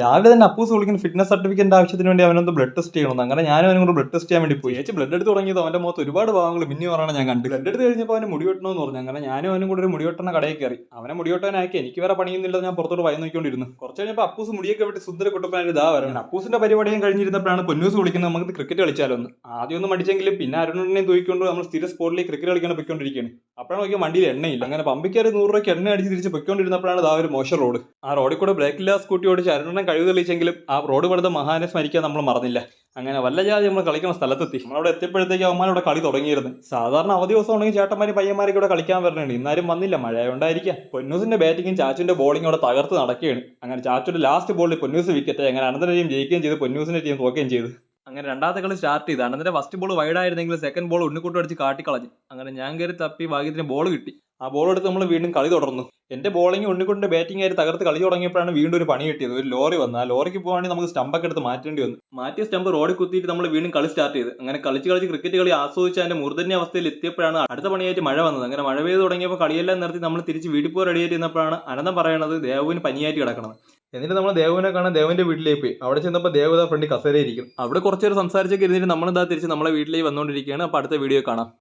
രാവിലെ തന്നെ അപ്പൂസ് വിളിക്കുന്ന ഫിറ്റ്നസ് സർട്ടിഫിക്കറ്റിന്റെ ആവശ്യത്തിന് വേണ്ടി അവനൊന്ന് ബ്ലഡ് ടെസ്റ്റ് ചെയ്യണം. അങ്ങനെ ഞാനും അവനും കൂടെ ബ്ലഡ് ടെസ്റ്റ് ചെയ്യാൻ വേണ്ടി പോയി. ചേച്ചി ബ്ലഡ് എടുത്ത് തുടങ്ങിയത് അവന്റെ മുഖത്ത് ഒരുപാട് ഭാഗങ്ങൾ മിന്നി പറയണം ഞാൻ കണ്ടു. ബ്ലഡ് എടുത്ത് കഴിഞ്ഞപ്പോൾ അവന് മുടി വെട്ടണമെന്ന് പറഞ്ഞു. അങ്ങനെ ഞാനും അവനും കൂടെ ഒരു മുടി വെട്ടുന്ന കടയിൽ കയറി. അവനെ മുടി വെട്ടാനാക്കി എനിക്ക് വേറെ പണിയൊന്നുമില്ല, ഞാൻ പുറത്തോട്ട് വായി നോക്കിക്കൊണ്ടിരുന്നു. കുറച്ച് കഴിഞ്ഞപ്പോൾ അപ്പൂസ് മുടിയൊക്കെ വിട്ട് സുന്ദര കുട്ടപ്പനായിട്ട് ഇതാ വരണം. അപ്പൂസിന്റെ പരിപാടിയും കഴിഞ്ഞിരുന്നപ്പോഴാണ് പൊന്നൂസ് വിളിക്കുന്നത് നമുക്ക് ക്രിക്കറ്റ് കളിച്ചാലൊന്ന്. ആദ്യം ഒന്നും മടിച്ചെങ്കിലും പിന്നെ അരുണിനെയും തൂക്കിക്കൊണ്ട് നമ്മൾ സ്ഥിര സ്പോട്ടിലേക്ക് ക്രിക്കറ്റ് കളിക്കാൻ പൊയ്ക്കൊണ്ടിരിക്കുകയാണ്. അപ്പോഴാണ് നോക്കിയാൽ വണ്ടിയിൽ എണ്ണയില്ല. അങ്ങനെ പമ്പിക്കാർ 100 രൂപയ്ക്ക് എണ്ണ അടിച്ച് തിരിച്ച് പൊയ്ക്കൊണ്ടിരുന്നപ്പോഴാണ് ഇതാ ഒരു മോശം റോഡ്. ആ റോഡിൽ കൂടെ ബ്രേക്കില്ലാ സ്കൂട്ടി ഓടിച്ച് അരുണിനെ കഴിവ് തെളിയിച്ചെങ്കിലും ആ റോഡ് പണിത മഹാനെ സ്മരിക്കാൻ നമ്മൾ മറന്നില്ല. അങ്ങനെ വല്ല ജാതി നമ്മൾ കളിക്കുന്ന സ്ഥലത്തെത്തി. നമ്മളവിടെ എത്തിയപ്പോഴത്തേക്ക് അവന്മാരുടെ കളി തുടങ്ങിയിരുന്നു. സാധാരണ അവധി ദിവസം ഉണ്ടെങ്കിൽ ചേട്ടന്മാരും പയ്യന്മാരൊക്കെ ഇവിടെ കളിക്കാൻ വരണുണ്ട്. ഇന്നാരും വന്നില്ല, മഴയുണ്ടായിരിക്കാം. പൊന്നൂസിന്റെ ബാറ്റിങ്ങും ചാച്ചുവിന്റെ ബോളിംഗ് അവിടെ തകർത്ത് നടക്കുകയാണ്. അങ്ങനെ ചാച്ചുവിന്റെ ലാസ്റ്റ് ബോളിൽ പൊന്നൂസ് വിക്കറ്റ്. അങ്ങനെ അനന്തര ടീം ജയിക്കുകയും ചെയ്തു, പൊന്നൂസിന്റെ ടീം തോക്കുകയും ചെയ്തു. അങ്ങനെ രണ്ടാമത്തെ കളി സ്റ്റാർട്ട് ചെയ്തു. അനന്തര ഫസ്റ്റ് ബോൾ വൈഡായിരുന്നെങ്കിൽ സെക്കൻഡ് ബോൾ ഉണ്ണിക്കുട്ടി അടിച്ച് കാട്ടിക്കളഞ്ഞു. അങ്ങനെ ഞാൻ കയറി തപ്പി ഭാഗ്യത്തിന് ബോൾ കിട്ടി. ആ ബോൾ എടുത്ത് നമ്മൾ വീണ്ടും കളി തുടർന്നു. എന്റെ ബോളിംഗ് ഉണ്ണിക്കുട്ടിന്റെ ബാറ്റിംഗ് ആയിട്ട് തകർത്ത് കളി തുടങ്ങിയപ്പോഴാണ് വീണ്ടും ഒരു പണി കിട്ടിയത്. ഒരു ലോറി വന്നു. ആ ലോറിക്ക് പോകാണെങ്കിൽ നമുക്ക് സ്റ്റമ്പൊക്കെ എടുത്ത് മാറ്റേണ്ടി വന്നു. മാറ്റിയ സ്റ്റമ്പ് റോഡിൽ കുത്തിയിട്ട് നമ്മൾ വീണ്ടും കളി സ്റ്റാർട്ട് ചെയ്ത്. അങ്ങനെ കളിച്ച് ക്രിക്കറ്റ് കളി ആസ്വദിച്ച് അതിന്റെ മൂർധന്യ അവസ്ഥയിൽ എത്തിയപ്പോഴാണ് അടുത്ത പണിയായിട്ട് മഴ വന്നത്. അങ്ങനെ മഴ പെയ്ത് തുടങ്ങിയപ്പോൾ കളിയെല്ലാം നിർത്തി നമ്മൾ തിരിച്ച് വീട്ടിൽ പോയി റെഡിയായിട്ട് ഇരുന്നപ്പോഴാണ് അനന്തം പറയണത് ദേവുവിന് പനിയായിട്ട് കിടക്കണം. എന്നിട്ട് നമ്മൾ ദേവുവിനെ കാണാൻ ദേവന്റെ വീട്ടിലേക്ക് പോയി. അവിടെ ചെന്നപ്പോൾ ദേവത ഫ്രണ്ട് കസേരയിരിക്കും. അവിടെ കുറച്ചേരം സംസാരിച്ചൊക്കെ ഇരുന്നിട്ട് നമ്മളിതാ തിരിച്ച് നമ്മളെ വീട്ടിലേക്ക് വന്നുകൊണ്ടിരിക്കുകയാണ്. അപ്പോൾ അടുത്ത വീഡിയോ കാണാം.